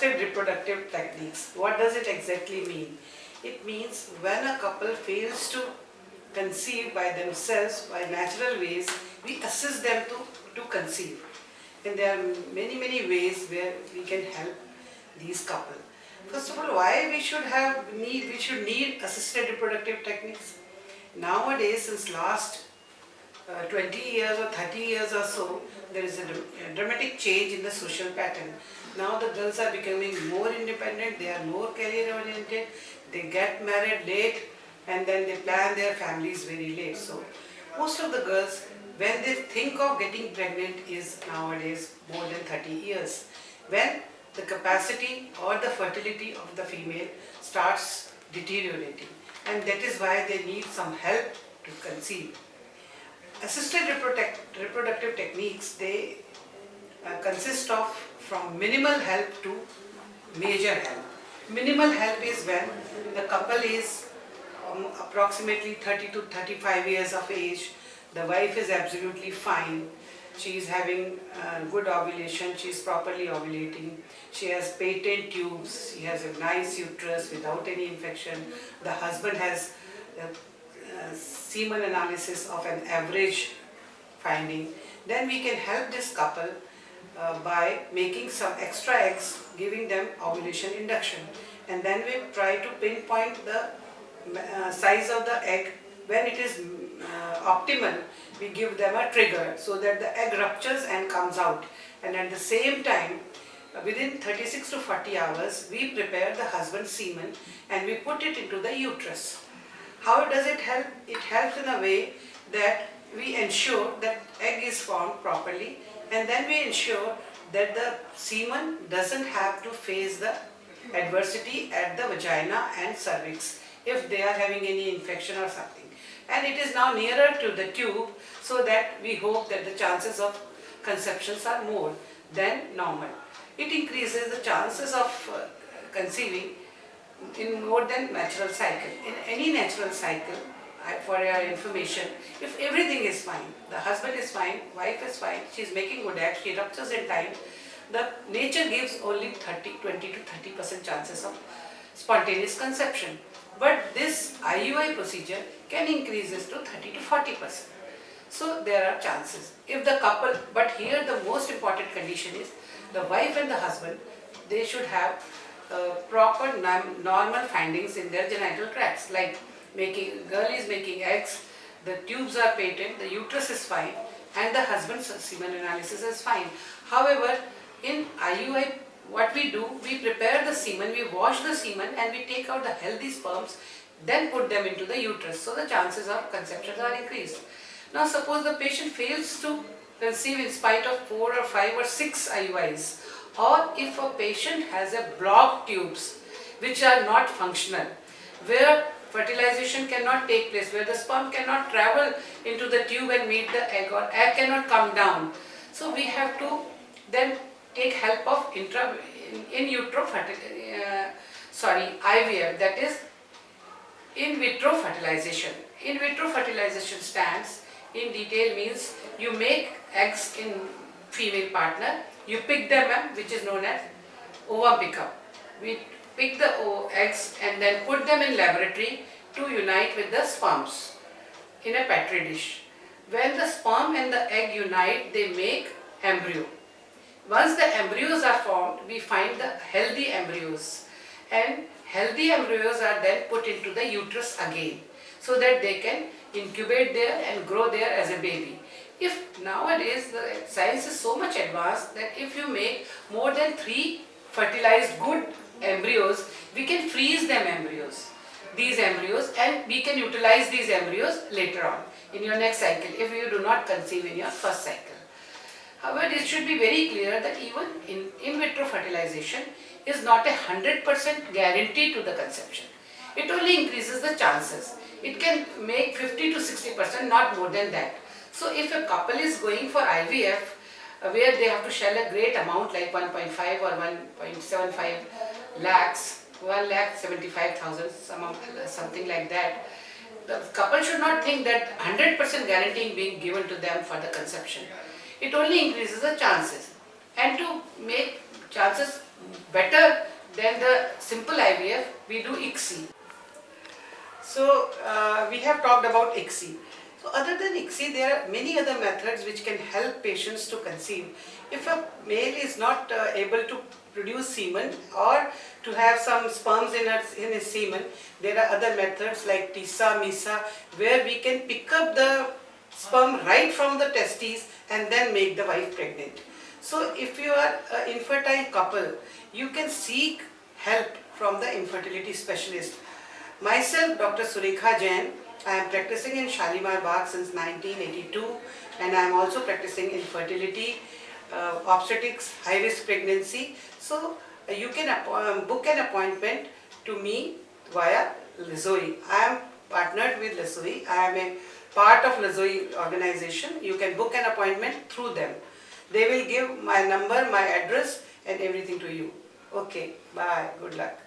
assisted reproductive techniques. What does it exactly mean? It means when a couple fails to conceive by themselves, by natural ways, we assist them to conceive. And there are many ways where we can help these couples. First of all, why we should need assisted reproductive techniques? Nowadays, since last 20 years or 30 years or so, there is a dramatic change in the social pattern. Now the girls are becoming more independent, they are more career oriented, they get married late and then they plan their families very late. So most of the girls, when they think of getting pregnant, is nowadays more than 30 years. When the capacity or the fertility of the female starts deteriorating, and that is why they need some help to conceive. Assisted reproductive techniques, they consist of from minimal help to major help. Minimal help is when the couple is approximately 30 to 35 years of age, the wife is absolutely fine, she is having good ovulation, she is properly ovulating, she has patent tubes, she has a nice uterus without any infection, the husband has semen analysis of an average finding. Then we can help this couple by making some extra eggs, giving them ovulation induction, and then we try to pinpoint the size of the egg. When it is optimal, we give them a trigger so that the egg ruptures and comes out, and at the same time within 36 to 40 hours we prepare the husband's semen and we put it into the uterus. How does it help? It helps in a way that we ensure that egg is formed properly, and then we ensure that the semen doesn't have to face the adversity at the vagina and cervix if they are having any infection or something. And it is now nearer to the tube, so that we hope that the chances of conceptions are more than normal. It increases the chances of conceiving in more than natural cycle. In any natural cycle, for your information, if everything is fine, the husband is fine, wife is fine, she is making good eggs, she ruptures in time, the nature gives only 20 to 30% chances of spontaneous conception. But this IUI procedure can increase this to 30 to 40%. So there are chances. If the couple, but here the most important condition is the wife and the husband, they should have proper normal findings in their genital tracts, like girl is making eggs, the tubes are patent, the uterus is fine, and the husband's semen analysis is fine. However, in IUI, what we do, we prepare the semen, we wash the semen and we take out the healthy sperms, then put them into the uterus, so the chances of conception are increased. Now suppose the patient fails to conceive in spite of 4 or 5 or 6 IUIs, or if a patient has a blocked tubes which are not functional, where fertilization cannot take place, where the sperm cannot travel into the tube and meet the egg, or egg cannot come down. So we have to then take help of IVF, that is in vitro fertilization. In vitro fertilization stands in detail means you make eggs in female partner, you pick them up, which is known as ovum pickup. We pick the eggs and then put them in laboratory to unite with the sperms in a petri dish. When the sperm and the egg unite, they make embryo. Once the embryos are formed, we find the healthy embryos, and healthy embryos are then put into the uterus again, so that they can incubate there and grow there as a baby. If nowadays the science is so much advanced that if you make more than 3 fertilized good embryos, we can freeze these embryos, and we can utilize these embryos later on in your next cycle if you do not conceive in your first cycle. However, it should be very clear that even in vitro fertilization is not a 100% guarantee to the conception. It only increases the chances. It can make 50 to 60%, not more than that. So if a couple is going for IVF, where they have to shell a great amount like 1.5 or 1.75 lakhs, 1,75,000, something like that, the couple should not think that 100% guarantee being given to them for the conception. It only increases the chances. And to make chances better than the simple IVF, we do ICSI. So we have talked about ICSI. So other than ICSI, there are many other methods which can help patients to conceive. If a male is not able to produce semen or to have some sperms in his semen, there are other methods like TISA, MISA, where we can pick up the sperm right from the testes and then make the wife pregnant. So if you are an infertile couple, you can seek help from the infertility specialist. Myself, Dr. Surekha Jain, I am practicing in Shalimar Bagh since 1982, and I am also practicing infertility, obstetrics, high-risk pregnancy. So you can book an appointment to me via Lizoi. I am partnered with Lizoi. I am a part of Lizoi organization. You can book an appointment through them. They will give my number, my address and everything to you. Okay, bye, good luck.